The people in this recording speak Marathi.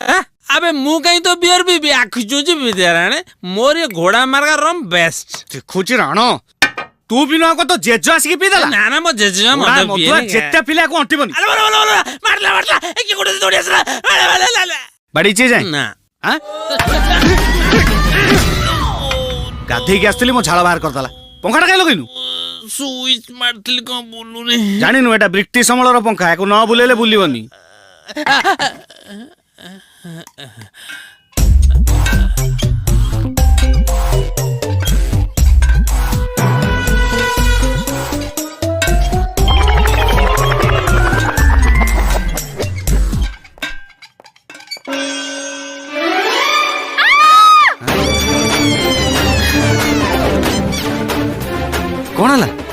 अबे मु कहीं तो बियर भी आखि चूची विद्याराणे मोर ये घोड़ा मार्गा रम बेस्ट देखुची राणो तू भी ना को तो जेजो आसी पी देला ना ना मो जेजो मते पिए जेत्ता पिला को अंटी बनी अरे मारला ए की गोटे दौड़ी आसला बड़ी चीज है ना हां गाधे के आस्तली मो झाळ बाहर करतला पंखाटा काय लगैनु स्विच मारतली को बोलू रे जानिनु एटा ब्रिटिश अमळर पंखा एको न बुलेले बुलिबनी कौन है